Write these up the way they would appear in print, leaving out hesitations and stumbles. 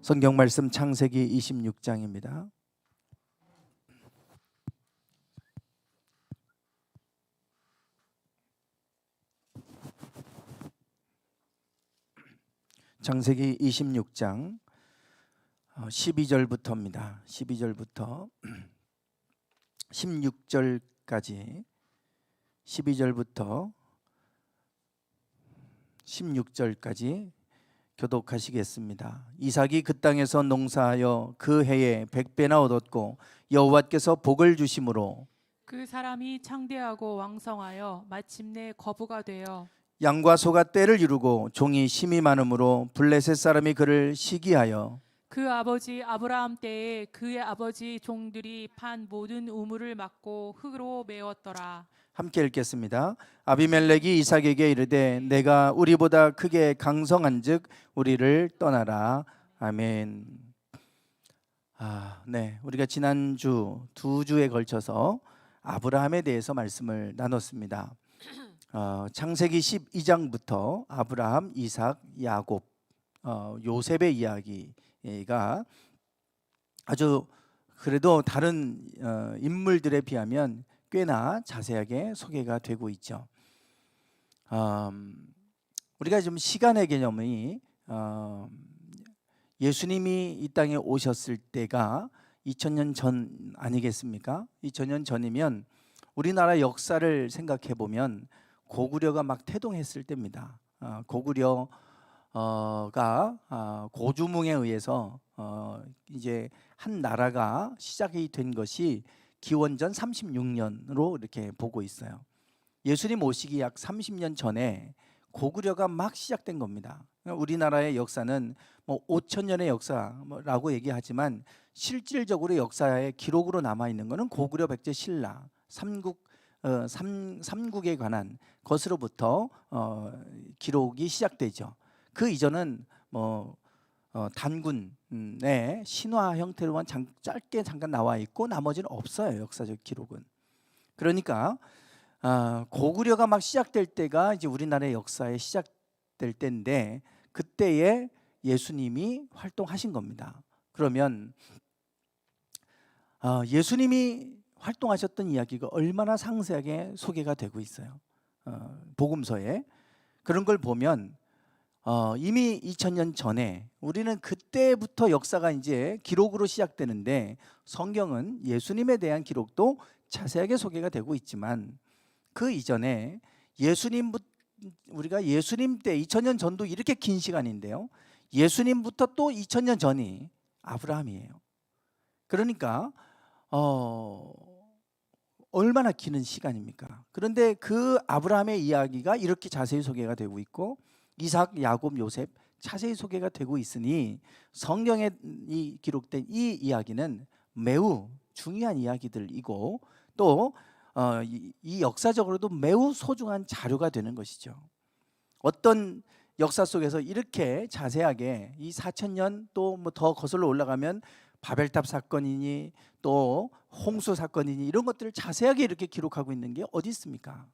성경 말씀 창세기 26장입니다. 창세기 26장 12절부터입니다. 12절부터 16절까지 12절부터 16절까지 교독하시겠습니다. 이삭이 그 땅에서 농사하여 그 해에 100배나 얻었고 여호와께서 복을 주심으로 그 사람이 창대하고 왕성하여 마침내 거부가 되어 양과 소가 떼를 이루고 종이 심이 많음으로 블레셋 사람이 그를 시기하여 그 아버지 아브라함 때에 그의 아버지 종들이 판 모든 우물을 막고 흙으로 메웠더라. 함께 읽겠습니다. 아비멜렉이 이삭에게 이르되 내가 우리보다 크게 강성한즉 우리를 떠나라. 아멘. 네, 우리가 지난주 두 주에 걸쳐서 아브라함에 대해서 말씀을 나눴습니다. 창세기 12장부터 아브라함, 이삭, 야곱, 요셉의 이야기가 아주 그래도 다른 인물들에 비하면 꽤나 자세하게 소개가 되고 있죠. 우리가 좀 시간의 개념이 예수님이 이 땅에 오셨을 때가 2000년 전 아니겠습니까? 2000년 전이면 우리나라 역사를 생각해 보면 고구려가 막 태동했을 때입니다. 고구려가 고주몽에 의해서 이제 한 나라가 시작이 된 것이 기원전 36년으로 이렇게 보고 있어요. 예수님 오시기 약 30년 전에 고구려가 막 시작된 겁니다. 우리나라의 역사는 뭐 5,000년의 역사라고 얘기하지만 실질적으로 역사의 기록으로 남아 있는 것은 고구려 백제 신라 삼국에 관한 것으로부터 기록이 시작되죠. 그 이전은 단군의 신화 형태로만 짧게 잠깐 나와 있고 나머지는 없어요. 역사적 기록은. 그러니까 고구려가 막 시작될 때가 이제 우리나라의 역사에 시작될 때인데 그때에 예수님이 활동하신 겁니다. 그러면 예수님이 활동하셨던 이야기가 얼마나 상세하게 소개가 되고 있어요. 복음서에 그런 걸 보면 이미 2000년 전에 우리는 그때부터 역사가 이제 기록으로 시작되는데 성경은 예수님에 대한 기록도 자세하게 소개가 되고 있지만 그 이전에 우리가 예수님 때 2000년 전도 이렇게 긴 시간인데요. 예수님부터 또 2000년 전이 아브라함이에요. 그러니까 얼마나 긴 시간입니까? 그런데 그 아브라함의 이야기가 이렇게 자세히 소개가 되고 있고 이삭, 야곱, 요셉 자세히 소개가 되고 있으니 성경에 기록된 이 이야기는 매우 중요한 이야기들이고 또 이 역사적으로도 매우 소중한 자료가 되는 것이죠. 어떤 역사 속에서 이렇게 자세하게 이 4000년 또 뭐 더 거슬러 올라가면 바벨탑 사건이니 또 홍수 사건이니 이런 것들을 자세하게 이렇게 기록하고 있는 게 어디 있습니까?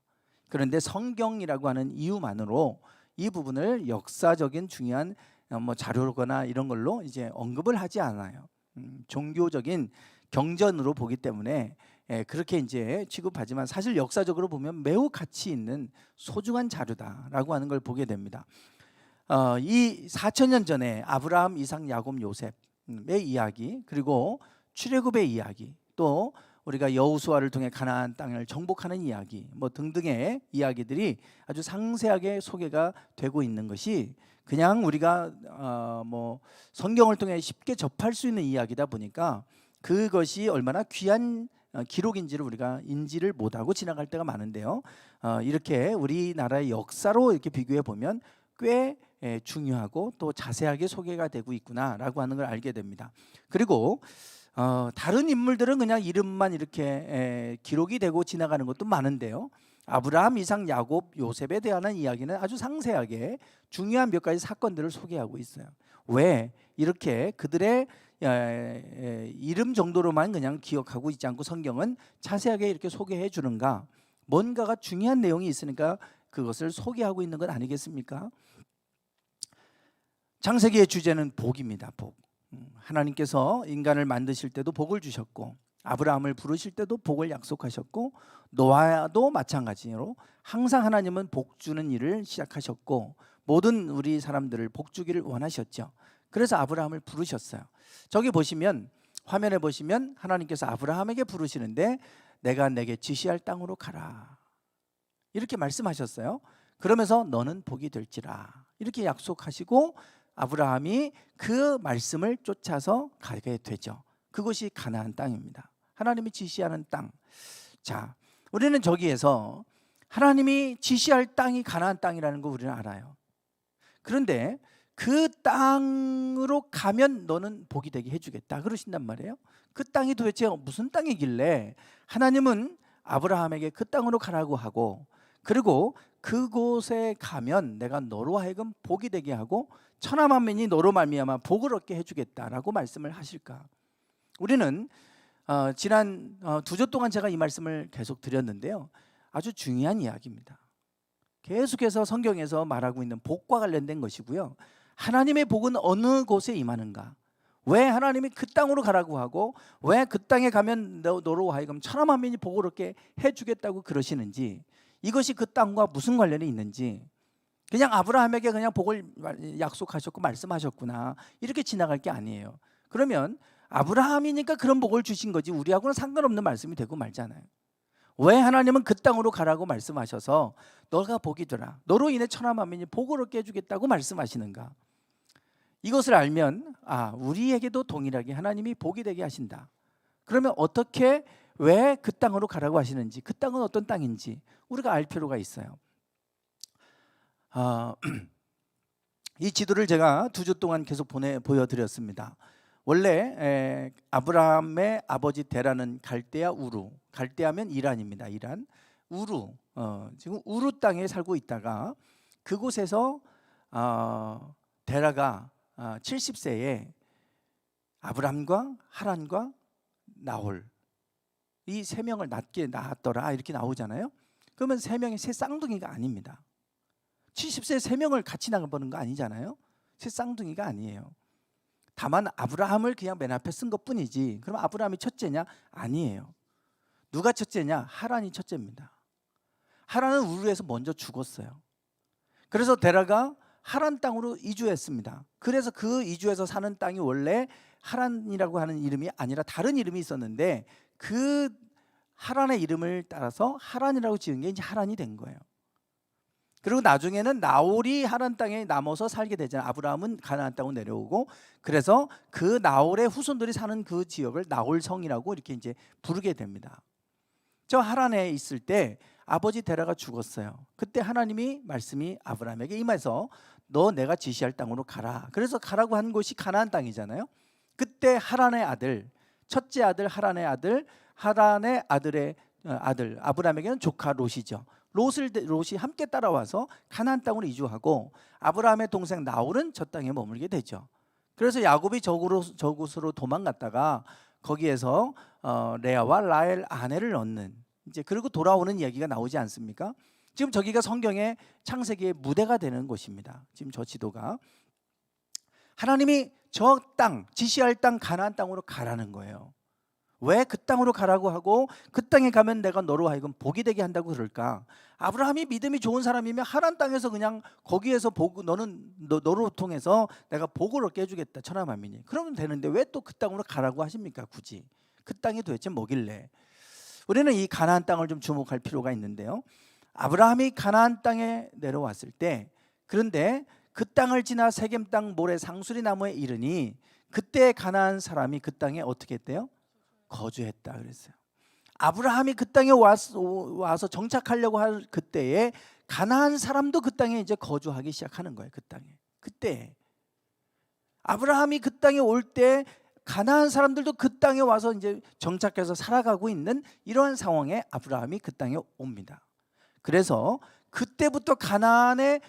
그런데 성경이라고 하는 이유만으로 이 부분을 역사적인 중요한 자료거나 이런 걸로 이제 언급을 하지 않아요. 종교적인 경전으로 보기 때문에 그렇게 이제 취급하지만 사실 역사적으로 보면 매우 가치 있는 소중한 자료다라고 하는 걸 보게 됩니다. 이 4000년 전에 아브라함, 이삭, 야곱, 요셉의 이야기 그리고 출애굽의 이야기 또 우리가 여호수아를 통해 가나안 땅을 정복하는 이야기 뭐 등등의 이야기들이 아주 상세하게 소개가 되고 있는 것이 그냥 우리가 성경을 통해 쉽게 접할 수 있는 이야기다 보니까 그것이 얼마나 귀한 기록인지를 우리가 인지를 못하고 지나갈 때가 많은데요. 이렇게 우리나라의 역사로 이렇게 비교해 보면 꽤 중요하고 또 자세하게 소개가 되고 있구나라고 하는 걸 알게 됩니다. 그리고 다른 인물들은 그냥 이름만 이렇게 기록이 되고 지나가는 것도 많은데요. 아브라함, 이삭, 야곱, 요셉에 대한 이야기는 아주 상세하게 중요한 몇 가지 사건들을 소개하고 있어요. 왜 이렇게 그들의 이름 정도로만 그냥 기억하고 있지 않고 성경은 자세하게 이렇게 소개해 주는가? 뭔가가 중요한 내용이 있으니까 그것을 소개하고 있는 것 아니겠습니까? 창세기의 주제는 복입니다. 복. 하나님께서 인간을 만드실 때도 복을 주셨고 아브라함을 부르실 때도 복을 약속하셨고 노아도 마찬가지로 항상 하나님은 복 주는 일을 시작하셨고 모든 우리 사람들을 복 주기를 원하셨죠. 그래서 아브라함을 부르셨어요. 저기 보시면 화면에 보시면 하나님께서 아브라함에게 부르시는데 내가 내게 지시할 땅으로 가라 이렇게 말씀하셨어요. 그러면서 너는 복이 될지라 이렇게 약속하시고 아브라함이 그 말씀을 쫓아서 가게 되죠. 그것이 가나안 땅입니다. 하나님이 지시하는 땅. 자, 우리는 저기에서 하나님이 지시할 땅이 가나안 땅이라는 거 우리는 알아요. 그런데 그 땅으로 가면 너는 복이 되게 해주겠다 그러신단 말이에요. 그 땅이 도대체 무슨 땅이길래 하나님은 아브라함에게 그 땅으로 가라고 하고 그리고 그곳에 가면 내가 너로 하여금 복이 되게 하고 천하 만민이 너로 말미암아 복을 얻게 해주겠다라고 말씀을 하실까? 우리는 지난 2주 동안 제가 이 말씀을 계속 드렸는데요. 아주 중요한 이야기입니다. 계속해서 성경에서 말하고 있는 복과 관련된 것이고요. 하나님의 복은 어느 곳에 임하는가? 왜 하나님이 그 땅으로 가라고 하고 왜 그 땅에 가면 너로 하여금 천하 만민이 복을 얻게 해주겠다고 그러시는지 이것이 그 땅과 무슨 관련이 있는지 그냥 아브라함에게 그냥 복을 약속하셨고 말씀하셨구나 이렇게 지나갈 게 아니에요. 그러면 아브라함이니까 그런 복을 주신 거지 우리하고는 상관없는 말씀이 되고 말잖아요. 왜 하나님은 그 땅으로 가라고 말씀하셔서 너가 복이 되라 너로 인해 천하 만민이 복을 얻게 해주겠다고 말씀하시는가? 이것을 알면 우리에게도 동일하게 하나님이 복이 되게 하신다. 그러면 어떻게 왜 그 땅으로 가라고 하시는지 그 땅은 어떤 땅인지 우리가 알 필요가 있어요. 이 지도를 제가 2주 동안 계속 보여드렸습니다. 원래 아브라함의 아버지 데라는 갈대아 우루, 갈대아면 이란입니다. 이란 우루, 지금 우루 땅에 살고 있다가 그곳에서 데라가 70세에 아브람과 하란과 나홀 이 세 명을 낳았더라 이렇게 나오잖아요. 그러면 세 명이 새 쌍둥이가 아닙니다. 70세 세 명을 같이 나가보는 거 아니잖아요. 새 쌍둥이가 아니에요. 다만 아브라함을 그냥 맨 앞에 쓴 것뿐이지. 그럼 아브라함이 첫째냐? 아니에요. 누가 첫째냐? 하란이 첫째입니다. 하란은 우르에서 먼저 죽었어요. 그래서 데라가 하란 땅으로 이주했습니다. 그래서 그 이주해서 사는 땅이 원래 하란이라고 하는 이름이 아니라 다른 이름이 있었는데 그 하란의 이름을 따라서 하란이라고 지은 게 이제 하란이 된 거예요. 그리고 나중에는 나홀이 하란 땅에 남아서 살게 되잖아요. 아브라함은 가나안 땅으로 내려오고 그래서 그 나홀의 후손들이 사는 그 지역을 나홀성이라고 이렇게 이제 부르게 됩니다. 저 하란에 있을 때 아버지 데라가 죽었어요. 그때 하나님이 말씀이 아브라함에게 임해서 너 내가 지시할 땅으로 가라. 그래서 가라고 한 곳이 가나안 땅이잖아요. 그때 하란의 아들, 첫째 아들 하란의 아들의 아들 아브라함에게는 조카 롯이죠. 롯이 함께 따라와서 가나안 땅으로 이주하고 아브라함의 동생 나홀은 저 땅에 머물게 되죠. 그래서 야곱이 저곳으로 도망갔다가 거기에서 레아와 라헬 아내를 얻는 이제 그리고 돌아오는 이야기가 나오지 않습니까? 지금 저기가 성경의 창세기의 무대가 되는 곳입니다. 지금 저 지도가 하나님이 저 땅 지시할 땅 가나안 땅으로 가라는 거예요. 왜 그 땅으로 가라고 하고 그 땅에 가면 내가 너로 하여금 복이 되게 한다고 그럴까? 아브라함이 믿음이 좋은 사람이면 하란 땅에서 그냥 거기에서 너는 너로 통해서 내가 복을 얻게 해주겠다 천하 만민이 그러면 되는데 왜 또 그 땅으로 가라고 하십니까? 굳이 그 땅이 도대체 뭐길래? 우리는 이 가나안 땅을 좀 주목할 필요가 있는데요. 아브라함이 가나안 땅에 내려왔을 때 그런데 그 땅을 지나 세겜 땅 모래 상수리 나무에 이르니 그때 가나안 사람이 그 땅에 어떻게 했대요? 거주했다 그랬어요. 아브라함이 그 땅에 와서 정착하려고 할 그때에 가나안 사람도 그 땅에 이제 거주하기 시작하는 거예요. 그 땅에 그때 아브라함이 그 땅에 올 때 가나안 사람들도 그 땅에 와서 이제 정착해서 살아가고 있는 이러한 상황에 아브라함이 그 땅에 옵니다. 그래서 그때부터 가나안의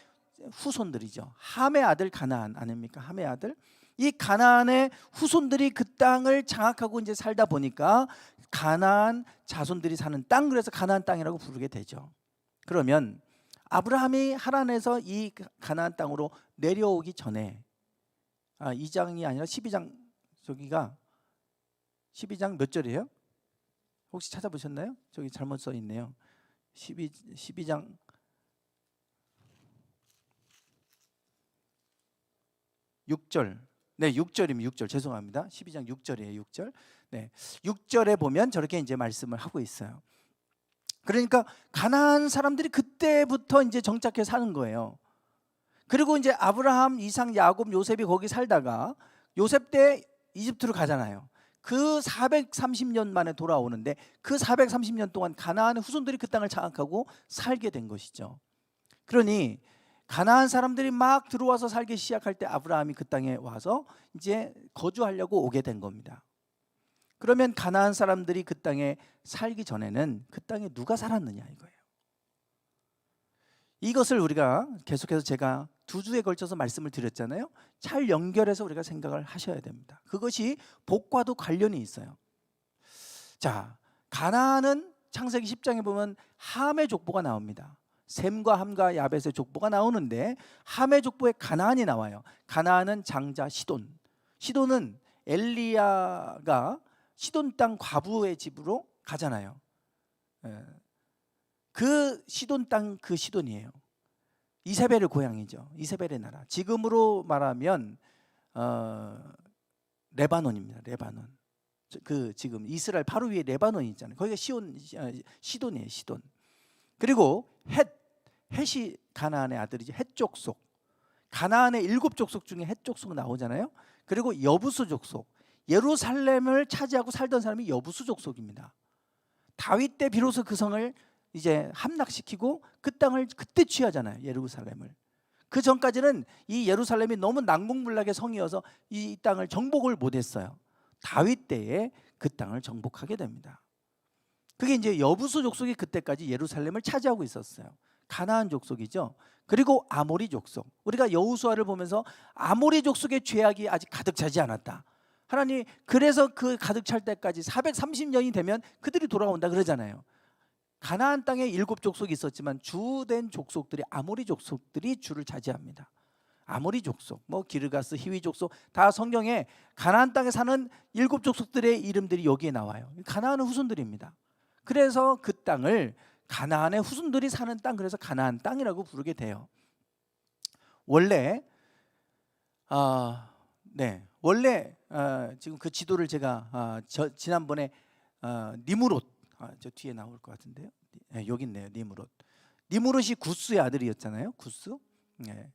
후손들이죠. 함의 아들 가나안 아닙니까? 함의 아들. 이 가나안의 후손들이 그 땅을 장악하고 이제 살다 보니까 가나안 자손들이 사는 땅 그래서 가나안 땅이라고 부르게 되죠. 그러면 아브라함이 하란에서 이 가나안 땅으로 내려오기 전에 2장이 아니라 12장 저기가 12장 몇 절이에요? 혹시 찾아보셨나요? 저기 잘못 써 있네요. 12장 6절. 네, 6절입니다. 6절. 죄송합니다. 12장 6절이에요. 6절. 네. 6절에 보면 저렇게 이제 말씀을 하고 있어요. 그러니까 가나안 사람들이 그때부터 이제 정착해 사는 거예요. 그리고 이제 아브라함, 이삭, 야곱, 요셉이 거기 살다가 요셉 때 이집트로 가잖아요. 그 430년 만에 돌아오는데 그 430년 동안 가나안의 후손들이 그 땅을 장악하고 살게 된 것이죠. 그러니 가나안 사람들이 막 들어와서 살기 시작할 때 아브라함이 그 땅에 와서 이제 거주하려고 오게 된 겁니다. 그러면 가나안 사람들이 그 땅에 살기 전에는 그 땅에 누가 살았느냐 이거예요. 이것을 우리가 계속해서 제가 2주에 걸쳐서 말씀을 드렸잖아요. 잘 연결해서 우리가 생각을 하셔야 됩니다. 그것이 복과도 관련이 있어요. 자, 가나안은 창세기 10장에 보면 함의 족보가 나옵니다. 셈과 함과 야벳의 족보가 나오는데 함의 족보에 가나안이 나와요. 가나안은 장자 시돈. 시돈은 엘리야가 시돈 땅 과부의 집으로 가잖아요. 그 시돈 땅 그 시돈이에요. 이세벨의 고향이죠. 이세벨의 나라. 지금으로 말하면 레바논입니다. 레바논. 그 지금 이스라엘 바로 위에 레바논이 있잖아요. 거기가 시돈이에요. 시돈. 그리고 헷이 가나안의 아들이지. 헷 족속. 가나안의 7족속 중에 헷 족속 나오잖아요. 그리고 여부수 족속. 예루살렘을 차지하고 살던 사람이 여부수 족속입니다. 다윗 때 비로소 그 성을 이제 함락시키고 그 땅을 그때 취하잖아요. 예루살렘을. 그 전까지는 이 예루살렘이 너무 난공불락의 성이어서 이 땅을 정복을 못했어요. 다윗 때에 그 땅을 정복하게 됩니다. 그게 이제 여부수 족속이 그때까지 예루살렘을 차지하고 있었어요. 가나안 족속이죠. 그리고 아모리 족속. 우리가 여호수아를 보면서 아모리 족속의 죄악이 아직 가득 차지 않았다. 하나님 그래서 그 가득 찰 때까지 430년이 되면 그들이 돌아온다 그러잖아요. 가나안 땅에 7족속이 있었지만 주된 족속들이 아모리 족속들이 주를 차지합니다. 아모리 족속, 뭐 기르가스, 히위 족속 다 성경에 가나안 땅에 사는 7족속들의 이름들이 여기에 나와요. 가나안의 후손들입니다. 그래서 그 땅을 가나안의 후손들이 사는 땅, 그래서 가나안 땅이라고 부르게 돼요. 원래 지금 그 지도를 제가 지난번에 니므롯 저 뒤에 나올 것 같은데요. 네, 여기 있네요. 니므롯이 구스의 아들이었잖아요. 구스. 네.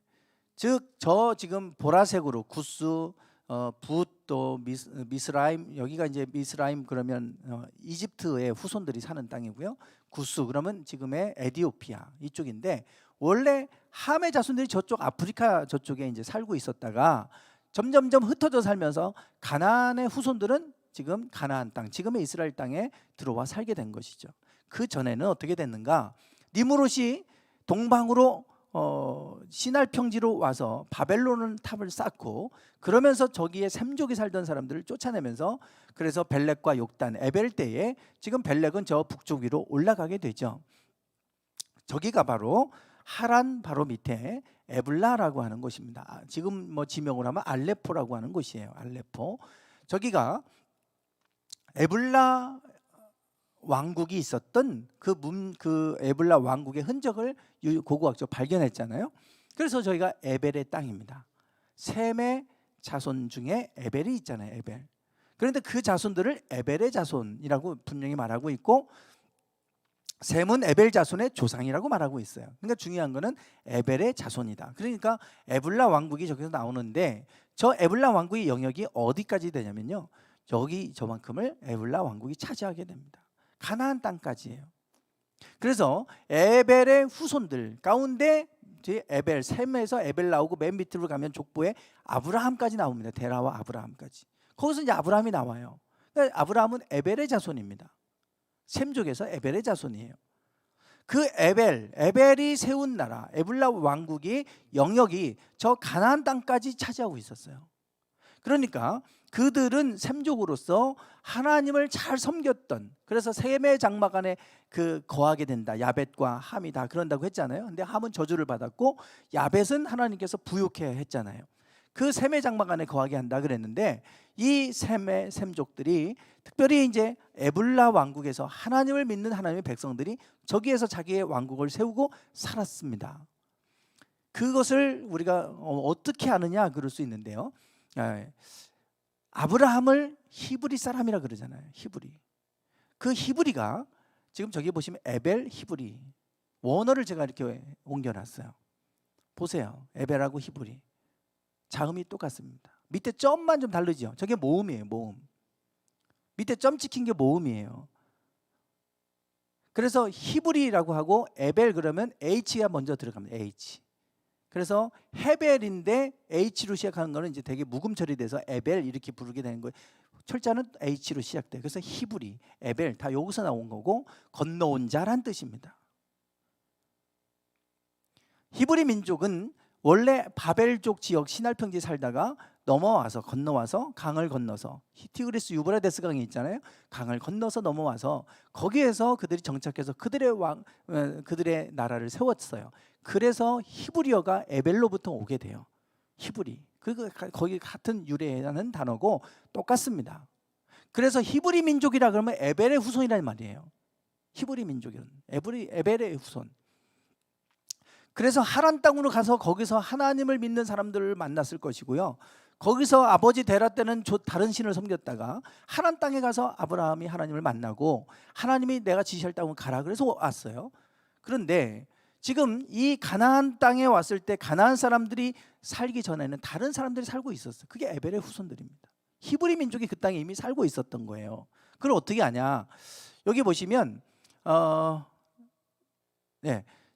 즉 저 지금 보라색으로 구스, 붓, 또 미스라임, 여기가 이제 미스라임 그러면 이집트의 후손들이 사는 땅이고요. 구스 그러면 지금의 에티오피아 이쪽인데 원래 함의 자손들이 저쪽 아프리카 저쪽에 이제 살고 있었다가 점점점 흩어져 살면서 가나안의 후손들은 지금 가나안 땅, 지금의 이스라엘 땅에 들어와 살게 된 것이죠. 그 전에는 어떻게 됐는가? 니므롯이 동방으로 시날 평지로 와서 바벨론 탑을 쌓고 그러면서 저기에 셈족이 살던 사람들을 쫓아내면서 그래서 벨렉과 욕단, 에벨 때에 지금 벨렉은 저 북쪽 위로 올라가게 되죠. 저기가 바로 하란 바로 밑에 에블라라고 하는 곳입니다. 지금 뭐 지명을 하면 알레포라고 하는 곳이에요. 알레포. 저기가 에블라 왕국이 있었던 그 에블라 왕국의 흔적을 고고학적 발견했잖아요. 그래서 저희가 에벨의 땅입니다. 셈의 자손 중에 에벨이 있잖아요. 에벨. 그런데 그 자손들을 에벨의 자손이라고 분명히 말하고 있고 셈은 에벨 자손의 조상이라고 말하고 있어요. 그러니까 중요한 거는 에벨의 자손이다. 그러니까 에블라 왕국이 저기서 나오는데 저 에블라 왕국의 영역이 어디까지 되냐면요. 여기 저만큼을 에블라 왕국이 차지하게 됩니다. 가나안 땅까지예요. 그래서 에벨의 후손들 가운데 에벨, 셈에서 에벨 나오고 맨 밑으로 가면 족보에 아브라함까지 나옵니다. 데라와 아브라함까지. 거기서 이제 아브라함이 나와요. 그러니까 아브라함은 에벨의 자손입니다. 셈족에서 에벨의 자손이에요. 그 에벨이 세운 나라, 에블라 왕국이 영역이 저 가나안 땅까지 차지하고 있었어요. 그러니까 그들은 셈족으로서 하나님을 잘 섬겼던, 그래서 셈의 장막 안에 거하게 된다. 야벳과 함이 다 그런다고 했잖아요. 근데 함은 저주를 받았고 야벳은 하나님께서 부욕해 했잖아요. 그 셈의 장막 안에 거하게 한다 그랬는데, 이 셈의 셈족들이 특별히 이제 에불라 왕국에서 하나님을 믿는 하나님의 백성들이 저기에서 자기의 왕국을 세우고 살았습니다. 그것을 우리가 어떻게 아느냐 그럴 수 있는데요. 아브라함을 히브리 사람이라 그러잖아요. 히브리. 그 히브리가 지금 저기 보시면 에벨 히브리, 원어를 제가 이렇게 옮겨놨어요. 보세요. 에벨하고 히브리 자음이 똑같습니다. 밑에 점만 좀 다르죠. 저게 모음이에요. 모음. 밑에 점 찍힌 게 모음이에요. 그래서 히브리라고 하고 에벨 그러면 H가 먼저 들어갑니다. H. 그래서 헤벨인데 H로 시작하는 거는 이제 되게 묵음 처리돼서 에벨 이렇게 부르게 되는 거예요. 철자는 H로 시작돼요. 그래서 히브리, 에벨 다 여기서 나온 거고 건너온 자란 뜻입니다. 히브리 민족은 원래 바벨족 지역 시날평지에 살다가 넘어와서 건너와서 강을 건너서 티그리스 유브라데스 강이 있잖아요. 강을 건너서 넘어와서 거기에서 그들이 정착해서 그들의 나라를 세웠어요. 그래서 히브리어가 에벨로부터 오게 돼요. 히브리. 그리고 거기 같은 유래라는 단어고 똑같습니다. 그래서 히브리 민족이라 그러면 에벨의 후손이라는 말이에요. 히브리 민족은 에벨의 후손. 그래서 하란 땅으로 가서 거기서 하나님을 믿는 사람들을 만났을 것이고요. 거기서 아버지 데라 때는 다른 신을 섬겼다가 하란 땅에 가서 아브라함이 하나님을 만나고 하나님이 내가 지시할 땅으로 가라 그래서 왔어요. 그런데 지금 이 가나안 땅에 왔을 때 가나안 사람들이 살기 전에는 다른 사람들이 살고 있었어요. 그게 에벨의 후손들입니다. 히브리 민족이 그 땅에 이미 살고 있었던 거예요. 그걸 어떻게 아냐? 여기 보시면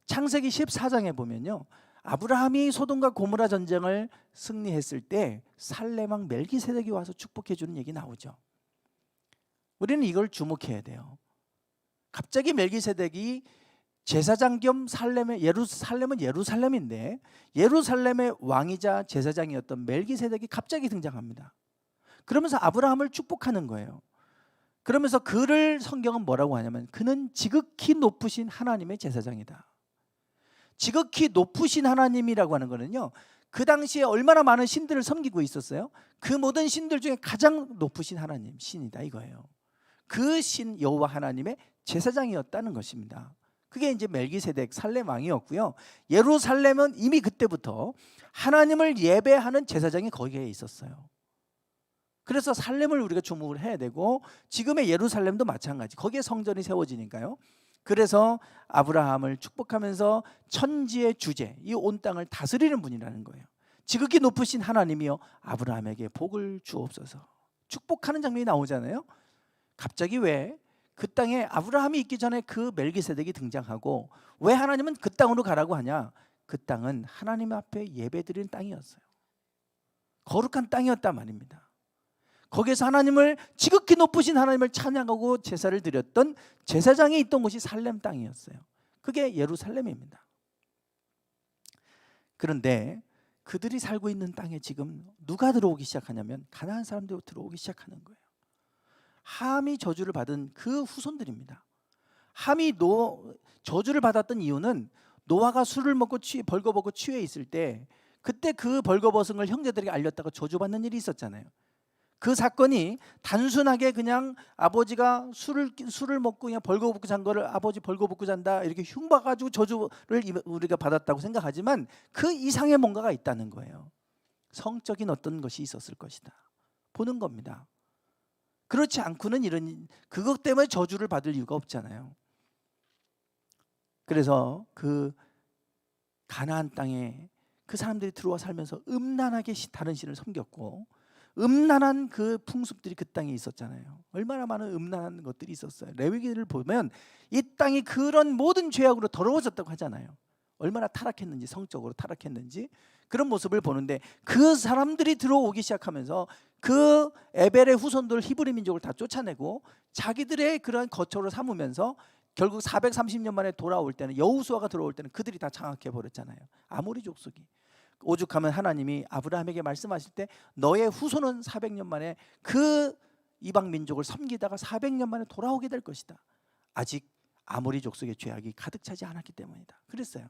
창세기 14장에 보면요, 아브라함이 소돔과 고모라 전쟁을 승리했을 때 살렘 왕 멜기세덱이 와서 축복해 주는 얘기 나오죠. 우리는 이걸 주목해야 돼요. 갑자기 멜기세덱이 제사장 겸 살렘은 예루살렘인데 예루살렘의 왕이자 제사장이었던 멜기세덱이 갑자기 등장합니다. 그러면서 아브라함을 축복하는 거예요. 그러면서 그를 성경은 뭐라고 하냐면 그는 지극히 높으신 하나님의 제사장이다. 지극히 높으신 하나님이라고 하는 거는요, 그 당시에 얼마나 많은 신들을 섬기고 있었어요. 그 모든 신들 중에 가장 높으신 하나님, 신이다 이거예요. 그 신 여호와 하나님의 제사장이었다는 것입니다. 그게 이제 멜기세덱 살렘 왕이었고요. 예루살렘은 이미 그때부터 하나님을 예배하는 제사장이 거기에 있었어요. 그래서 살렘을 우리가 주목을 해야 되고 지금의 예루살렘도 마찬가지. 거기에 성전이 세워지니까요. 그래서 아브라함을 축복하면서 천지의 주제, 이 온 땅을 다스리는 분이라는 거예요. 지극히 높으신 하나님이여 아브라함에게 복을 주옵소서. 축복하는 장면이 나오잖아요. 갑자기 왜 그 땅에 아브라함이 있기 전에 그 멜기세덱이 등장하고 왜 하나님은 그 땅으로 가라고 하냐? 그 땅은 하나님 앞에 예배드리는 땅이었어요. 거룩한 땅이었단 말입니다. 거기에서 하나님을 지극히 높으신 하나님을 찬양하고 제사를 드렸던 제사장이 있던 곳이 살렘 땅이었어요. 그게 예루살렘입니다. 그런데 그들이 살고 있는 땅에 지금 누가 들어오기 시작하냐면 가나안 사람들이 들어오기 시작하는 거예요. 함이 저주를 받은 그 후손들입니다. 함이 저주를 받았던 이유는 노아가 술을 먹고 벌거벗고 취해 있을 때 그때 그 벌거벗은 걸 형제들에게 알렸다가 저주받는 일이 있었잖아요. 그 사건이 단순하게 그냥 아버지가 술을 먹고 그냥 벌거벗고 잔 거를 아버지 벌거벗고 잔다 이렇게 흉봐가지고 저주를 우리가 받았다고 생각하지만 그 이상의 뭔가가 있다는 거예요. 성적인 어떤 것이 있었을 것이다 보는 겁니다. 그렇지 않고는 그것 때문에 저주를 받을 이유가 없잖아요. 그래서 그 가나안 땅에 그 사람들이 들어와 살면서 음란하게 다른 신을 섬겼고 음란한 그 풍습들이 그 땅에 있었잖아요. 얼마나 많은 음란한 것들이 있었어요. 레위기를 보면 이 땅이 그런 모든 죄악으로 더러워졌다고 하잖아요. 얼마나 타락했는지, 성적으로 타락했는지 그런 모습을 보는데 그 사람들이 들어오기 시작하면서 그 에벨의 후손들 히브리 민족을 다 쫓아내고 자기들의 그런 거처로 삼으면서 결국 430년 만에 돌아올 때는 여호수아가 들어올 때는 그들이 다 장악해 버렸잖아요. 아모리 족속이. 오죽하면 하나님이 아브라함에게 말씀하실 때 너의 후손은 400년 만에 그 이방 민족을 섬기다가 400년 만에 돌아오게 될 것이다. 아직 아모리 족속의 죄악이 가득 차지 않았기 때문이다. 그랬어요.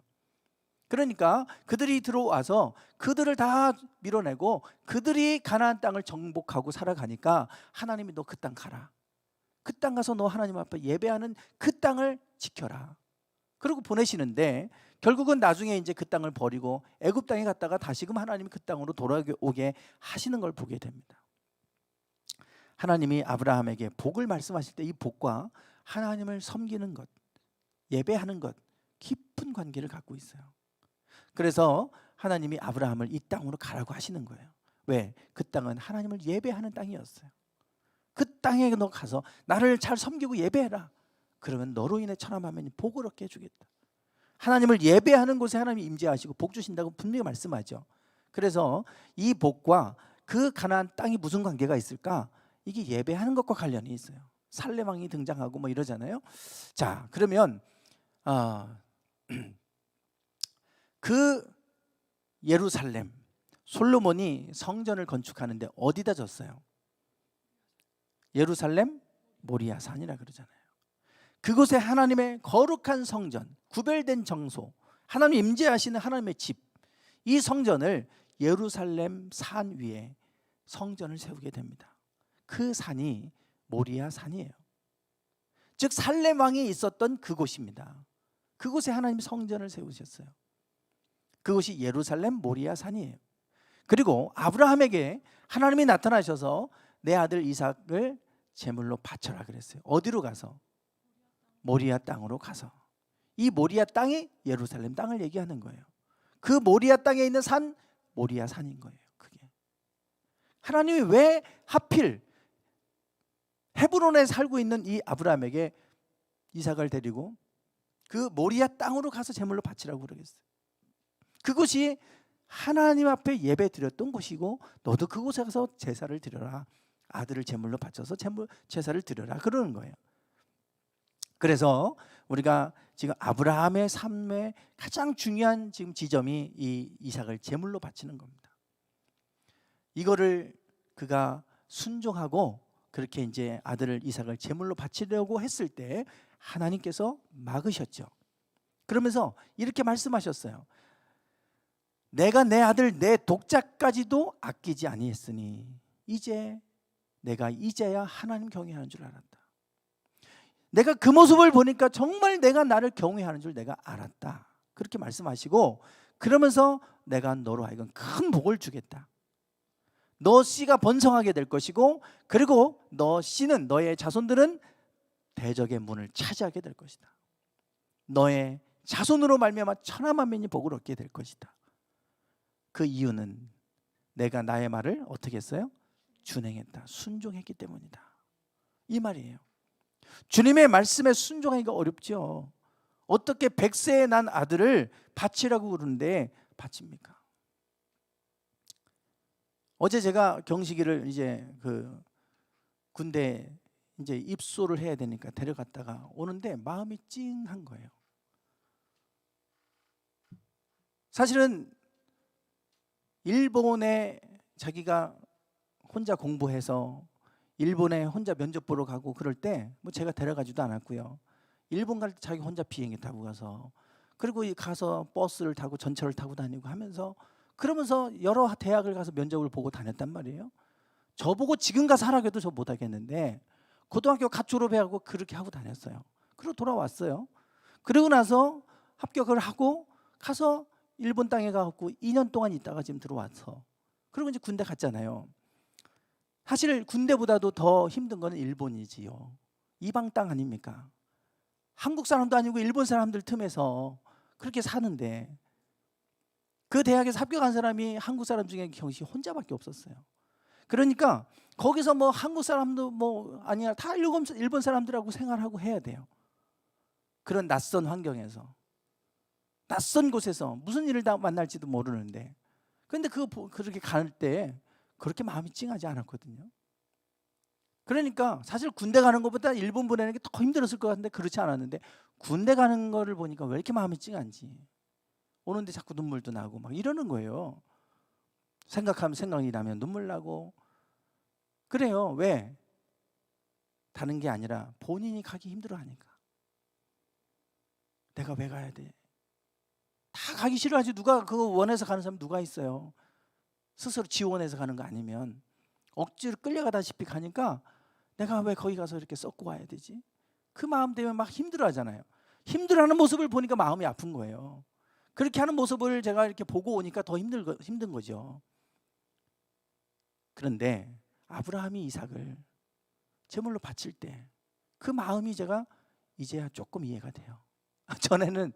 그러니까 그들이 들어와서 그들을 다 밀어내고 그들이 가나안 땅을 정복하고 살아가니까 하나님이 너 그 땅 가라. 그 땅 가서 너 하나님 앞에 예배하는 그 땅을 지켜라. 그리고 보내시는데 결국은 나중에 이제 그 땅을 버리고 애굽 땅에 갔다가 다시금 하나님이 그 땅으로 돌아오게 하시는 걸 보게 됩니다. 하나님이 아브라함에게 복을 말씀하실 때 이 복과 하나님을 섬기는 것, 예배하는 것, 깊은 관계를 갖고 있어요. 그래서 하나님이 아브라함을 이 땅으로 가라고 하시는 거예요. 왜? 그 땅은 하나님을 예배하는 땅이었어요. 그 땅에 너 가서 나를 잘 섬기고 예배해라. 그러면 너로 인해 천하만민이 복을 얻게 해주겠다. 하나님을 예배하는 곳에 하나님이 임재하시고 복 주신다고 분명히 말씀하죠. 그래서 이 복과 그 가나안 땅이 무슨 관계가 있을까? 이게 예배하는 것과 관련이 있어요. 살레왕이 등장하고 뭐 이러잖아요. 자, 그러면 그 예루살렘 솔로몬이 성전을 건축하는데 어디다 졌어요? 예루살렘 모리아 산이라 그러잖아요. 그곳에 하나님의 거룩한 성전, 구별된 장소, 하나님 임재하시는 하나님의 집, 이 성전을 예루살렘 산 위에 성전을 세우게 됩니다. 그 산이 모리아 산이에요. 즉 살렘 왕이 있었던 그곳입니다. 그곳에 하나님이 성전을 세우셨어요. 그곳이 예루살렘 모리아 산이에요. 그리고 아브라함에게 하나님이 나타나셔서 내 아들 이삭을 제물로 바쳐라 그랬어요. 어디로 가서? 모리아 땅으로 가서. 이 모리아 땅이 예루살렘 땅을 얘기하는 거예요. 그 모리아 땅에 있는 산 모리아 산인 거예요. 그게 하나님이 왜 하필 헤브론에 살고 있는 이 아브라함에게 이삭을 데리고 그 모리아 땅으로 가서 제물로 바치라고 그러겠어요. 그곳이 하나님 앞에 예배 드렸던 곳이고 너도 그곳에 가서 제사를 드려라. 아들을 제물로 바쳐서 제사를 드려라 그러는 거예요. 그래서 우리가 지금 아브라함의 삶의 가장 중요한 지금 지점이 이 이삭을 제물로 바치는 겁니다. 이거를 그가 순종하고 그렇게 이제 아들을 이삭을 제물로 바치려고 했을 때 하나님께서 막으셨죠. 그러면서 이렇게 말씀하셨어요. 내가 내 아들 내 독자까지도 아끼지 아니했으니 이제 내가 이제야 하나님 경외하는 줄 알았다. 내가 그 모습을 보니까 정말 내가 나를 경외하는 줄 내가 알았다. 그렇게 말씀하시고 그러면서 내가 너로 하여금 큰 복을 주겠다. 너 씨가 번성하게 될 것이고 그리고 너 씨는 너의 자손들은 대적의 문을 차지하게 될 것이다. 너의 자손으로 말미암아 천하만민이 복을 얻게 될 것이다. 그 이유는 내가 나의 말을 어떻게 했어요? 준행했다. 순종했기 때문이다. 이 말이에요. 주님의 말씀에 순종하기가 어렵죠. 어떻게 100세에 난 아들을 바치라고 그러는데 바칩니까? 어제 제가 경식이를 이제 그 군대 이제 입소를 해야 되니까 데려갔다가 오는데 마음이 찡한 거예요. 사실은 일본에 자기가 혼자 공부해서 일본에 혼자 면접 보러 가고 그럴 때 뭐 제가 데려가지도 않았고요. 일본 갈 때 자기 혼자 비행기 타고 가서 그리고 가서 버스를 타고 전철을 타고 다니고 하면서 그러면서 여러 대학을 가서 면접을 보고 다녔단 말이에요. 저보고 지금 가서 하라고 해도 저 못하겠는데 고등학교 갓 졸업해하고 그렇게 하고 다녔어요. 그리고 돌아왔어요. 그러고 나서 합격을 하고 가서 일본 땅에 가고 2년 동안 있다가 지금 들어와서 그리고 이제 군대 갔잖아요. 사실 군대보다도 더 힘든 거는 일본이지요. 이방 땅 아닙니까? 한국 사람도 아니고 일본 사람들 틈에서 그렇게 사는데 그 대학에서 합격한 사람이 한국 사람 중에 경시 혼자밖에 없었어요. 그러니까 거기서 뭐 한국 사람도 뭐 아니야 다 일본 사람들하고 생활하고 해야 돼요. 그런 낯선 환경에서 낯선 곳에서 무슨 일을 다 만날지도 모르는데 그런데 그렇게 갈 때 그렇게 마음이 찡하지 않았거든요. 그러니까 사실 군대 가는 것보다 일본 보내는 게 더 힘들었을 것 같은데 그렇지 않았는데 군대 가는 거를 보니까 왜 이렇게 마음이 찡한지 오는데 자꾸 눈물도 나고 막 이러는 거예요. 생각이 나면 눈물 나고 그래요. 왜? 다른 게 아니라 본인이 가기 힘들어하니까. 내가 왜 가야 돼? 다 가기 싫어하지. 누가 그거 원해서 가는 사람 누가 있어요? 스스로 지원해서 가는 거 아니면 억지로 끌려가다시피 가니까 내가 왜 거기 가서 이렇게 썩고 와야 되지? 그 마음 때문에 막 힘들어하잖아요. 힘들어하는 모습을 보니까 마음이 아픈 거예요. 그렇게 하는 모습을 제가 이렇게 보고 오니까 더 힘든 거죠. 그런데 아브라함이 이삭을 제물로 바칠 때 그 마음이 제가 이제야 조금 이해가 돼요. 전에는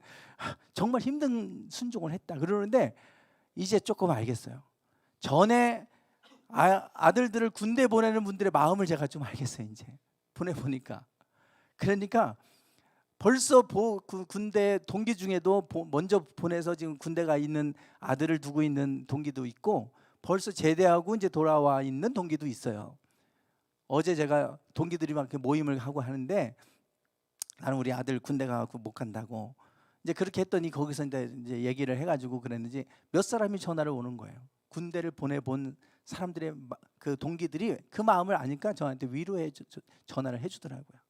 정말 힘든 순종을 했다 그러는데 이제 조금 알겠어요. 전에 아들들을 군대 보내는 분들의 마음을 제가 좀 알겠어요. 이제 보내보니까. 그러니까 벌써 그 군대 동기 중에도 먼저 보내서 지금 군대가 있는 아들을 두고 있는 동기도 있고 벌써 제대하고 이제 돌아와 있는 동기도 있어요. 어제 제가 동기들이 막 모임을 하고 하는데 나는 우리 아들 군대 가고 못 간다고 이제 그렇게 했더니 거기서 이제 얘기를 해가지고 그랬는지 몇 사람이 전화를 오는 거예요. 군대를 보내본 사람들의 그 동기들이 그 마음을 아니까 저한테 위로해 전화를 해주더라고요.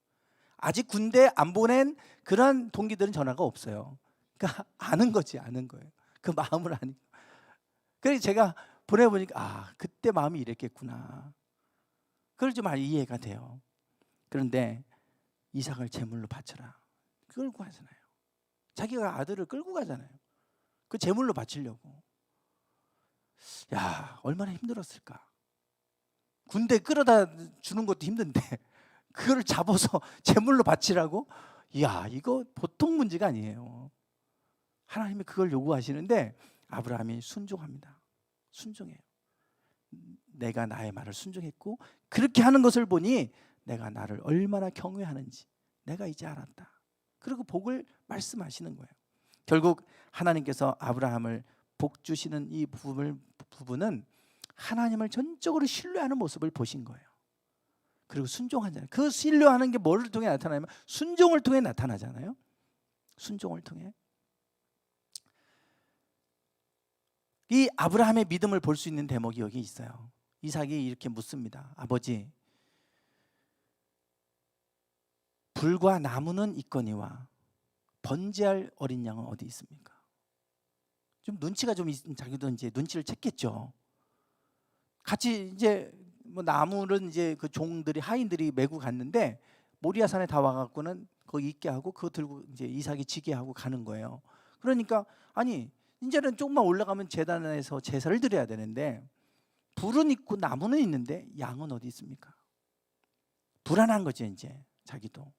아직 군대 안 보낸 그런 동기들은 전화가 없어요. 그러니까 아는 거지, 아는 거예요. 그 마음을 아니까. 그래서 제가 보내보니까 그때 마음이 이랬겠구나. 그걸 좀 이해가 돼요. 그런데 이삭을 제물로 바쳐라. 끌고 가잖아요. 자기가 아들을 끌고 가잖아요. 그 제물로 바치려고. 야, 얼마나 힘들었을까. 군대 끌어다 주는 것도 힘든데 그걸 잡아서 제물로 바치라고? 이야, 이거 보통 문제가 아니에요. 하나님이 그걸 요구하시는데 아브라함이 순종합니다. 순종해요. 내가 나의 말을 순종했고 그렇게 하는 것을 보니 내가 나를 얼마나 경외하는지 내가 이제 알았다. 그리고 복을 말씀하시는 거예요. 결국 하나님께서 아브라함을 복 주시는 이 부분은 하나님을 전적으로 신뢰하는 모습을 보신 거예요. 그리고 순종하잖아요. 그 신뢰하는 게 뭐를 통해 나타나냐면 순종을 통해 나타나잖아요. 순종을 통해. 이 아브라함의 믿음을 볼 수 있는 대목이 여기 있어요. 이삭이 이렇게 묻습니다. 아버지, 불과 나무는 있거니와 번제할 어린 양은 어디 있습니까? 좀 눈치가 좀 자기도 이제 눈치를 챘겠죠. 같이 이제 뭐 나무는 이제 그 종들이 하인들이 메고 갔는데 모리아산에 다 와갖고는 거기 있게 하고 그거 들고 이제 이삭이 지게 하고 가는 거예요. 그러니까 아니 이제는 조금만 올라가면 제단에서 제사를 드려야 되는데 불은 있고 나무는 있는데 양은 어디 있습니까? 불안한 거죠 이제 자기도.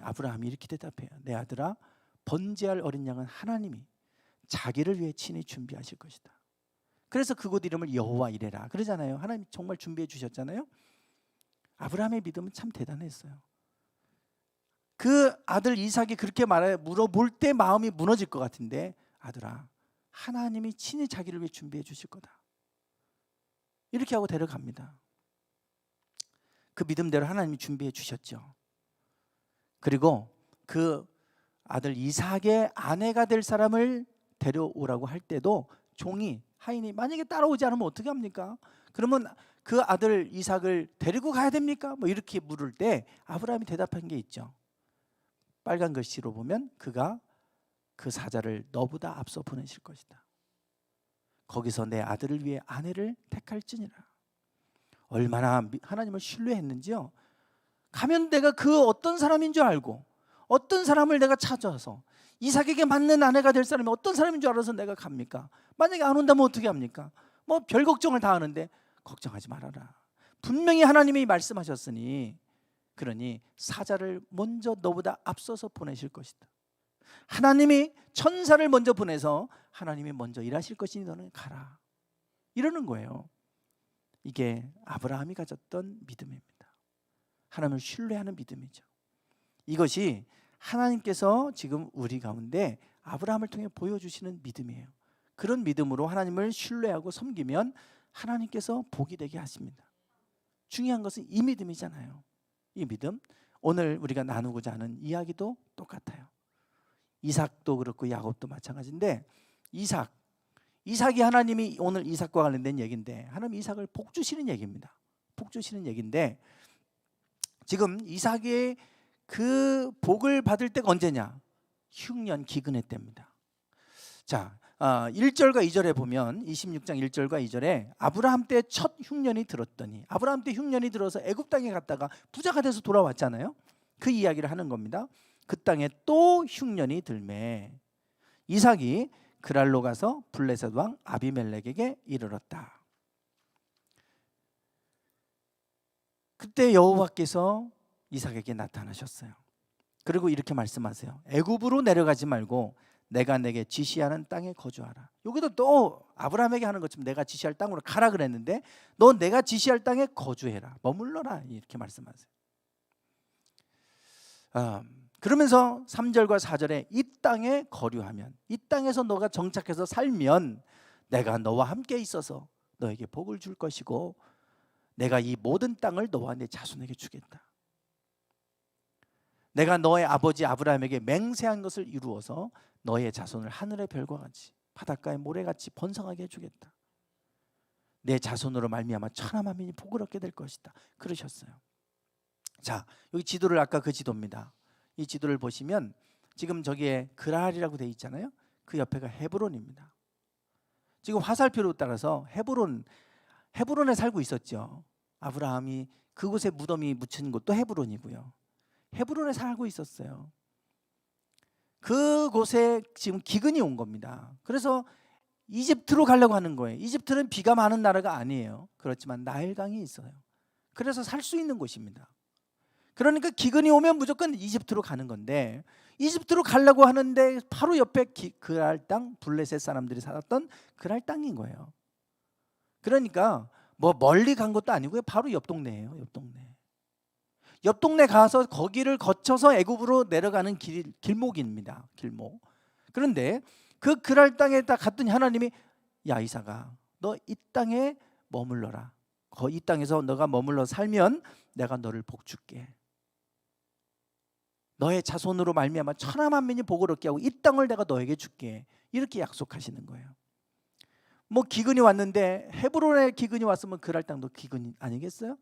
아브라함이 이렇게 대답해요. 내 아들아, 번제할 어린 양은 하나님이 자기를 위해 친히 준비하실 것이다. 그래서 그곳 이름을 여호와 이레라 그러잖아요. 하나님 정말 준비해 주셨잖아요. 아브라함의 믿음은 참 대단했어요. 그 아들 이삭이 그렇게 물어볼 때 마음이 무너질 것 같은데 아들아, 하나님이 친히 자기를 위해 준비해 주실 거다. 이렇게 하고 데려갑니다. 그 믿음대로 하나님이 준비해 주셨죠. 그리고 그 아들 이삭의 아내가 될 사람을 데려오라고 할 때도 종이 하인이 만약에 따라오지 않으면 어떻게 합니까? 그러면 그 아들 이삭을 데리고 가야 됩니까? 뭐 이렇게 물을 때 아브라함이 대답한 게 있죠. 빨간 글씨로 보면 그가 그 사자를 너보다 앞서 보내실 것이다. 거기서 내 아들을 위해 아내를 택할지니라. 얼마나 하나님을 신뢰했는지요. 가면 내가 그 어떤 사람인 줄 알고 어떤 사람을 내가 찾아서 이삭에게 맞는 아내가 될 사람이 어떤 사람인 줄 알아서 내가 갑니까? 만약에 안 온다면 어떻게 합니까? 뭐 별 걱정을 다 하는데 걱정하지 말아라. 분명히 하나님이 말씀하셨으니 그러니 사자를 먼저 너보다 앞서서 보내실 것이다. 하나님이 천사를 먼저 보내서 하나님이 먼저 일하실 것이니 너는 가라. 이러는 거예요. 이게 아브라함이 가졌던 믿음입니다. 하나님을 신뢰하는 믿음이죠. 이것이 하나님께서 지금 우리 가운데 아브라함을 통해 보여주시는 믿음이에요. 그런 믿음으로 하나님을 신뢰하고 섬기면 하나님께서 복이 되게 하십니다. 중요한 것은 이 믿음이잖아요. 이 믿음, 오늘 우리가 나누고자 하는 이야기도 똑같아요. 이삭도 그렇고 야곱도 마찬가지인데 이삭이 하나님이 오늘 이삭과 관련된 얘기인데 하나님 이삭을 복 주시는 얘기입니다. 복 주시는 얘기인데 지금 이삭의 그 복을 받을 때가 언제냐? 흉년 기근의 때입니다. 자, 1절과 2절에 보면 26장 1절과 2절에 아브라함 때 첫 흉년이 들었더니, 아브라함 때 흉년이 들어서 애굽 땅에 갔다가 부자가 돼서 돌아왔잖아요. 그 이야기를 하는 겁니다. 그 땅에 또 흉년이 들매 이삭이 그랄로 가서 블레셋 왕 아비멜렉에게 이르렀다. 그때 여호와께서 이삭에게 나타나셨어요. 그리고 이렇게 말씀하세요. 애굽으로 내려가지 말고 내가 내게 지시하는 땅에 거주하라. 여기도 또 아브라함에게 하는 것처럼 내가 지시할 땅으로 가라 그랬는데 너 내가 지시할 땅에 거주해라, 머물러라, 이렇게 말씀하세요. 그러면서 3절과 4절에 이 땅에 거류하면, 이 땅에서 너가 정착해서 살면 내가 너와 함께 있어서 너에게 복을 줄 것이고 내가 이 모든 땅을 너와 내 자손에게 주겠다. 내가 너의 아버지 아브라함에게 맹세한 것을 이루어서 너의 자손을 하늘의 별과 같이 바닷가의 모래같이 번성하게 해주겠다. 내 자손으로 말미암아 천하 만민이 복을 얻게 될 것이다, 그러셨어요. 자, 여기 지도를, 아까 그 지도입니다. 이 지도를 보시면 지금 저기에 그랄이라고 되어 있잖아요. 그 옆에가 헤브론입니다. 지금 화살표로 따라서 헤브론에 살고 있었죠. 아브라함이 그곳에 무덤이 묻힌 곳도 헤브론이고요. 헤브론에 살고 있었어요. 그곳에 지금 기근이 온 겁니다. 그래서 이집트로 가려고 하는 거예요. 이집트는 비가 많은 나라가 아니에요. 그렇지만 나일강이 있어요. 그래서 살 수 있는 곳입니다. 그러니까 기근이 오면 무조건 이집트로 가는 건데, 이집트로 가려고 하는데 바로 옆에 그랄 땅, 블레셋 사람들이 살았던 그랄 땅인 거예요. 그러니까 뭐 멀리 간 것도 아니고요, 바로 옆 동네예요. 옆 동네 가서 거기를 거쳐서 애굽으로 내려가는 길목입니다. 길목. 그런데 그 그랄 땅에 딱 갔더니 하나님이, 야 이삭아, 너 이 땅에 머물러라. 이 땅에서 너가 머물러 살면 내가 너를 복 줄게. 너의 자손으로 말미암아 천하 만민이 복을 얻게 하고 이 땅을 내가 너에게 줄게. 이렇게 약속하시는 거예요. 뭐 기근이 왔는데, 헤브론에 기근이 왔으면 그랄 땅도 기근이 아니겠어요?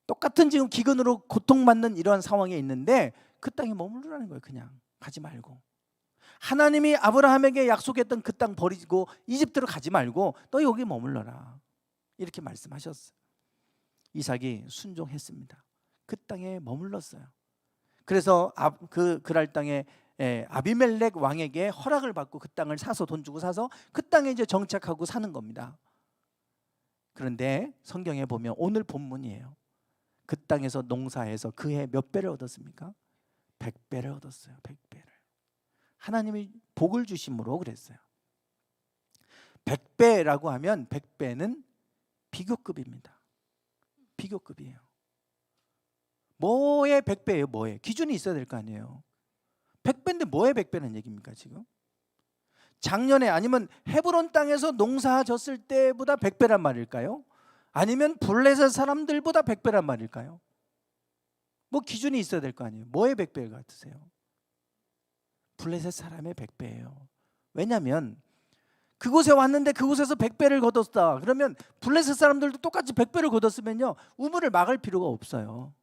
똑같은 지금 기근으로 고통받는 이러한 상황에 있는데 그 땅에 머무르라는 거예요. 그냥 가지 말고. 하나님이 아브라함에게 약속했던 그 땅 버리고 이집트로 가지 말고 너 여기 머물러라, 이렇게 말씀하셨어요. 이삭이 순종했습니다. 그 땅에 머물렀어요. 그래서 그랄 땅에 아비멜렉 왕에게 허락을 받고 그 땅을 사서, 돈 주고 사서 그 땅에 이제 정착하고 사는 겁니다. 그런데 성경에 보면 오늘 본문이에요. 그 땅에서 농사해서 그해 몇 배를 얻었습니까? 100배를 얻었어요. 100배를. 하나님이 복을 주심으로 그랬어요. 100배라고 하면 100배는 비교급입니다. 비교급이에요. 뭐의 100배예요? 뭐에? 기준이 있어야 될 거 아니에요. 100배인데 뭐의 100배는 얘기입니까 지금? 작년에, 아니면 헤브론 땅에서 농사 졌을 때보다 100배란 말일까요? 아니면 블레셋 사람들보다 100배란 말일까요? 뭐 기준이 있어야 될 거 아니에요. 뭐의 100배 같으세요? 블레셋 사람의 100배예요. 왜냐하면 그곳에 왔는데 그곳에서 100배를 거뒀다. 그러면 블레셋 사람들도 똑같이 100배를 거뒀으면요, 우물을 막을 필요가 없어요.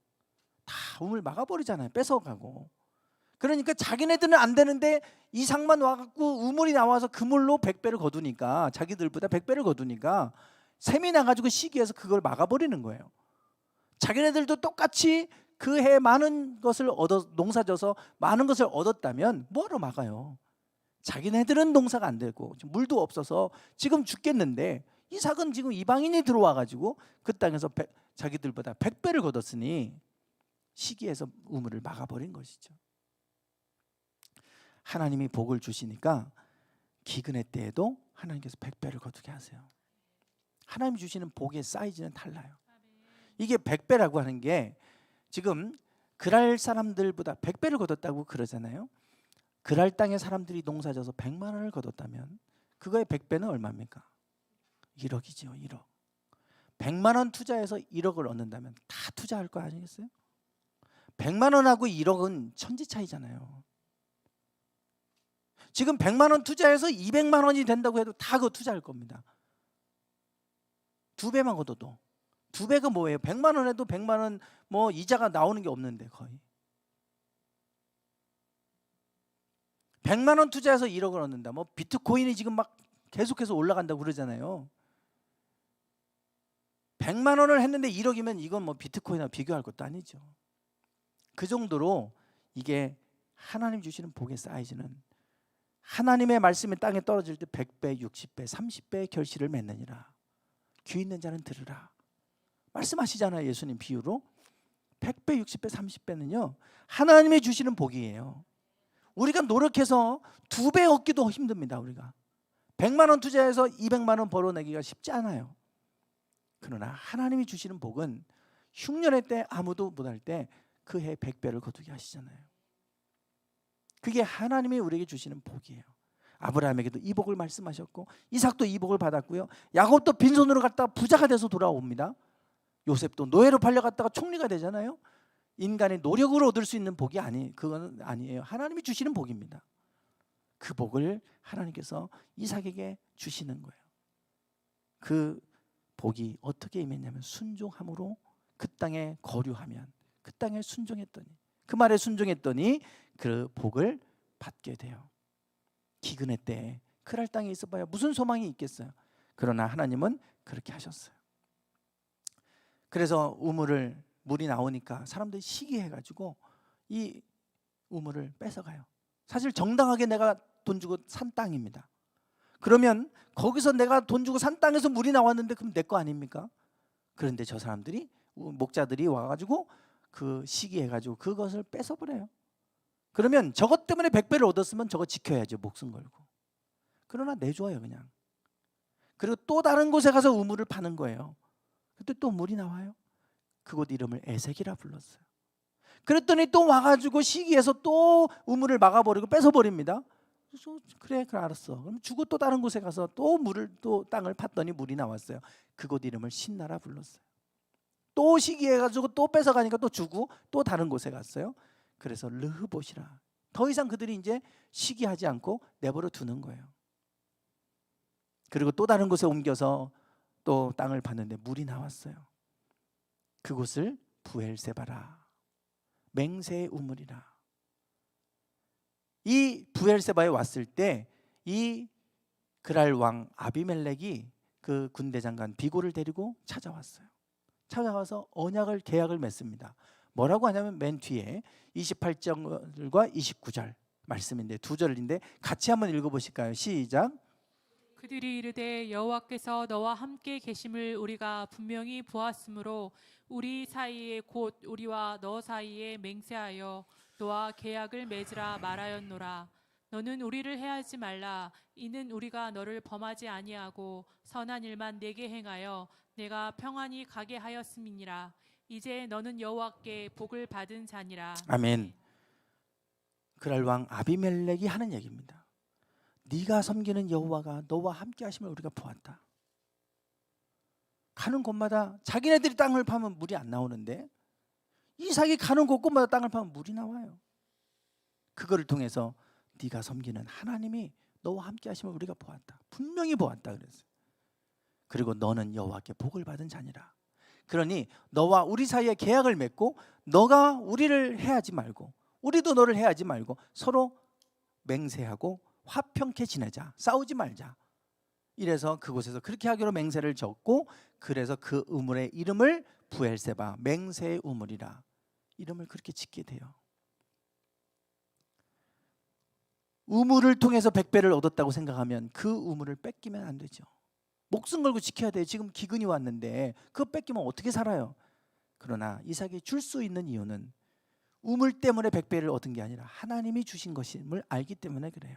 다 우물 막아버리잖아요. 뺏어가고. 그러니까 자기네들은 안 되는데 이삭만 와갖고 우물이 나와서 그물로 100배를 거두니까, 자기들보다 100배를 거두니까 셈이 나가지고 시기해서 그걸 막아버리는 거예요. 자기네들도 똑같이 그 해 많은 것을 농사져서 많은 것을 얻었다면 뭐하러 막아요? 자기네들은 농사가 안 되고 물도 없어서 지금 죽겠는데, 이삭은 지금 이방인이 들어와가지고 그 땅에서 자기들보다 100배를 거뒀으니 시기해서 우물을 막아버린 것이죠. 하나님이 복을 주시니까 기근의 때에도 하나님께서 100배를 거두게 하세요. 하나님 주시는 복의 사이즈는 달라요. 이게 100배라고 하는 게, 지금 그랄 사람들보다 100배를 거뒀다고 그러잖아요. 그랄 땅의 사람들이 농사져서 100만 원을 거뒀다면 그거의 100배는 얼마입니까? 1억이죠. 1억. 100만 원 투자해서 1억을 얻는다면 다 투자할 거 아니겠어요? 100만 원하고 1억은 천지 차이잖아요. 지금 100만 원 투자해서 200만 원이 된다고 해도 다 그거 투자할 겁니다. 2배만 걷어도. 2배가 뭐예요? 100만 원 해도 100만 원 뭐 이자가 나오는 게 없는데 거의. 100만 원 투자해서 1억을 얻는다. 뭐 비트코인이 지금 막 계속해서 올라간다고 그러잖아요. 100만 원을 했는데 1억이면 이건 뭐 비트코인하고 비교할 것도 아니죠. 그 정도로 이게 하나님 주시는 복의 사이즈는 하나님의 말씀이 땅에 떨어질 때 100배, 60배, 30배의 결실을 맺느니라. 귀 있는 자는 들으라. 말씀하시잖아요. 예수님 비유로. 100배, 60배, 30배는요. 하나님이 주시는 복이에요. 우리가 노력해서 2배 얻기도 힘듭니다. 우리가 100만 원 투자해서 200만 원 벌어내기가 쉽지 않아요. 그러나 하나님이 주시는 복은 흉년의 때 아무도 못할 때 그 해 100배를 거두게 하시잖아요. 그게 하나님이 우리에게 주시는 복이에요. 아브라함에게도 이 복을 말씀하셨고 이삭도 이 복을 받았고요. 야곱도 빈손으로 갔다가 부자가 돼서 돌아옵니다. 요셉도 노예로 팔려갔다가 총리가 되잖아요. 인간의 노력으로 얻을 수 있는 복이 그건 아니에요. 하나님이 주시는 복입니다. 그 복을 하나님께서 이삭에게 주시는 거예요. 그 복이 어떻게 임했냐면 순종함으로 그 땅에 거류하면 그 땅에 순종했더니 그 말에 순종했더니 그 복을 받게 돼요. 기근의 때에 그랄 땅에 있어봐야 무슨 소망이 있겠어요. 그러나 하나님은 그렇게 하셨어요. 그래서 물이 나오니까 사람들이 시기해가지고 이 우물을 뺏어가요. 사실 정당하게 내가 돈 주고 산 땅입니다. 그러면 거기서 내가 돈 주고 산 땅에서 물이 나왔는데 그럼 내 거 아닙니까? 그런데 저 사람들이 목자들이 와가지고 그 시기해가지고 그것을 뺏어버려요. 그러면 저것 때문에 100배를 얻었으면 저거 지켜야죠. 목숨 걸고. 그러나 내줘요 그냥. 그리고 또 다른 곳에 가서 우물을 파는 거예요. 그때 또 물이 나와요. 그곳 이름을 에색이라 불렀어요. 그랬더니 또 와가지고 시기해서 또 우물을 막아버리고 뺏어버립니다. 그래서 그래 알았어. 그럼 주고 또 다른 곳에 가서 또 땅을 팠더니 물이 나왔어요. 그곳 이름을 신나라 불렀어요. 또 시기해가지고 또 뺏어가니까 또 주고 또 다른 곳에 갔어요. 그래서 르흐봇이라. 더 이상 그들이 이제 시기하지 않고 내버려 두는 거예요. 그리고 또 다른 곳에 옮겨서 또 땅을 봤는데 물이 나왔어요. 그곳을 부엘세바라. 맹세의 우물이라. 이 부엘세바에 왔을 때 이 그랄 왕 아비멜렉이 그 군대 장관 비고를 데리고 찾아왔어요. 찾아와서 계약을 맺습니다. 뭐라고 하냐면 맨 뒤에 28절과 29절 말씀인데 두 절인데 같이 한번 읽어보실까요? 시작. 그들이 이르되 여호와께서 너와 함께 계심을 우리가 분명히 보았으므로 우리 사이에 곧 우리와 너 사이에 맹세하여 너와 계약을 맺으라 말하였노라. 너는 우리를 해하지 말라. 이는 우리가 너를 범하지 아니하고 선한 일만 내게 행하여 내가 평안히 가게 하였음이니라. 이제 너는 여호와께 복을 받은 자니라. 아멘. 그랄 왕 아비멜렉이 하는 얘기입니다. 네가 섬기는 여호와가 너와 함께 하심을 우리가 보았다. 가는 곳마다 자기네들이 땅을 파면 물이 안 나오는데 이삭이 가는 곳곳마다 땅을 파면 물이 나와요. 그거를 통해서 네가 섬기는 하나님이 너와 함께 하심을 우리가 보았다. 분명히 보았다 그랬어요. 그리고 너는 여호와께 복을 받은 자니라. 그러니 너와 우리 사이에 계약을 맺고 너가 우리를 해하지 말고 우리도 너를 해하지 말고 서로 맹세하고 화평케 지내자. 싸우지 말자. 이래서 그곳에서 그렇게 하기로 맹세를 졌고 그래서 그 우물의 이름을 부엘세바 맹세의 우물이라 이름을 그렇게 짓게 돼요. 우물을 통해서 100배를 얻었다고 생각하면 그 우물을 뺏기면 안 되죠. 목숨 걸고 지켜야 돼요. 지금 기근이 왔는데 그거 뺏기면 어떻게 살아요? 그러나 이삭이 줄 수 있는 이유는 우물 때문에 100배를 얻은 게 아니라 하나님이 주신 것임을 알기 때문에 그래요.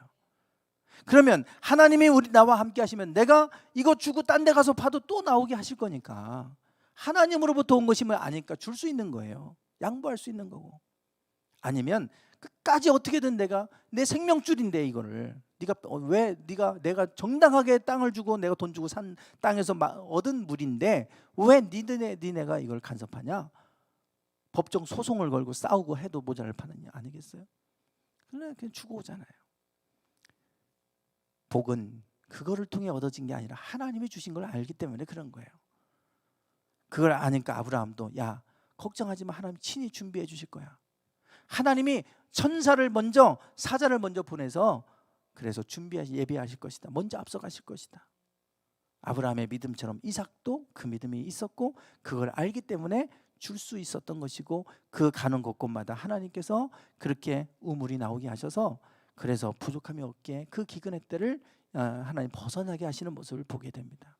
그러면 하나님이 나와 함께 하시면 내가 이거 주고 딴 데 가서 파도 또 나오게 하실 거니까 하나님으로부터 온 것임을 아니까 줄 수 있는 거예요. 양보할 수 있는 거고. 아니면 끝까지 어떻게든 내가 내 생명줄인데 이거를 내가 정당하게 땅을 주고 내가 돈 주고 산 땅에서 얻은 물인데 왜 니네가 이걸 간섭하냐? 법정 소송을 걸고 싸우고 해도 모자를 파느냐 아니겠어요? 그냥 주고 오잖아요. 복은 그거를 통해 얻어진 게 아니라 하나님이 주신 걸 알기 때문에 그런 거예요. 그걸 아니까 아브라함도 야 걱정하지 마 하나님 친히 준비해 주실 거야. 하나님이 천사를 먼저, 사자를 먼저 보내서 그래서 예배하실 것이다. 먼저 앞서가실 것이다. 아브라함의 믿음처럼 이삭도 그 믿음이 있었고 그걸 알기 때문에 줄 수 있었던 것이고, 그 가는 곳곳마다 하나님께서 그렇게 우물이 나오게 하셔서 그래서 부족함이 없게 그 기근의 때를 하나님 벗어나게 하시는 모습을 보게 됩니다.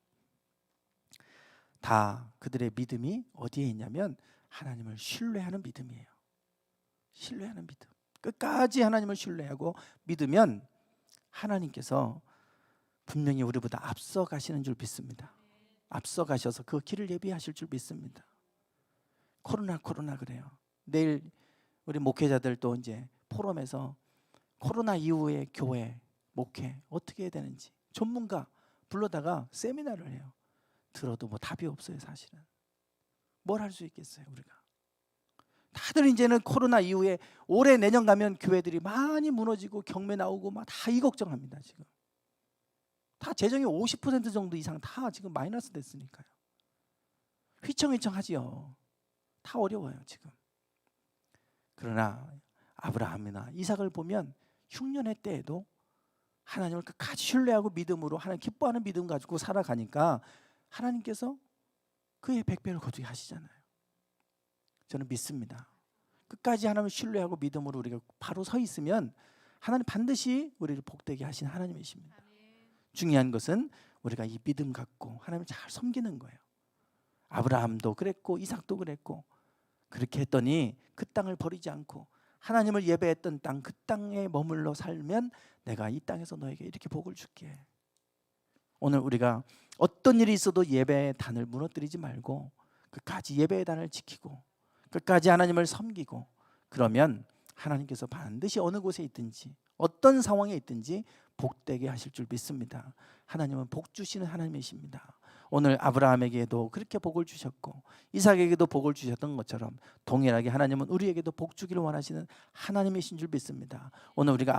다 그들의 믿음이 어디에 있냐면 하나님을 신뢰하는 믿음이에요. 신뢰하는 믿음. 끝까지 하나님을 신뢰하고 믿으면 하나님께서 분명히 우리보다 앞서 가시는 줄 믿습니다. 앞서 가셔서 그 길을 예비하실 줄 믿습니다. 코로나 그래요. 내일 우리 목회자들 또 이제 포럼에서 코로나 이후의 교회, 목회 어떻게 해야 되는지 전문가 불러다가 세미나를 해요. 들어도 뭐 답이 없어요. 사실은 뭘 할 수 있겠어요. 우리가 다들 이제는 코로나 이후에 올해 내년 가면 교회들이 많이 무너지고 경매 나오고 막 다 이 걱정합니다. 지금 다 재정이 50% 정도 이상 다 지금 마이너스 됐으니까요. 휘청휘청하지요. 다 어려워요 지금. 그러나 아브라함이나 이삭을 보면 흉년의 때에도 하나님을 끝까지 신뢰하고 믿음으로 하나님 기뻐하는 믿음 가지고 살아가니까 하나님께서 그의 백배를 거두게 하시잖아요. 저는 믿습니다. 끝까지 하나님을 신뢰하고 믿음으로 우리가 바로 서 있으면 하나님 반드시 우리를 복되게 하신 하나님이십니다. 중요한 것은 우리가 이 믿음 갖고 하나님을 잘 섬기는 거예요. 아브라함도 그랬고 이삭도 그랬고, 그렇게 했더니 그 땅을 버리지 않고 하나님을 예배했던 땅, 그 땅에 머물러 살면 내가 이 땅에서 너에게 이렇게 복을 줄게. 오늘 우리가 어떤 일이 있어도 예배의 단을 무너뜨리지 말고 끝까지 예배의 단을 지키고 끝까지 하나님을 섬기고, 그러면 하나님께서 반드시 어느 곳에 있든지 어떤 상황에 있든지 복되게 하실 줄 믿습니다. 하나님은 복 주시는 하나님이십니다. 오늘 아브라함에게도 그렇게 복을 주셨고 이삭에게도 복을 주셨던 것처럼 동일하게 하나님은 우리에게도 복 주기를 원하시는 하나님이신 줄 믿습니다. 오늘 우리가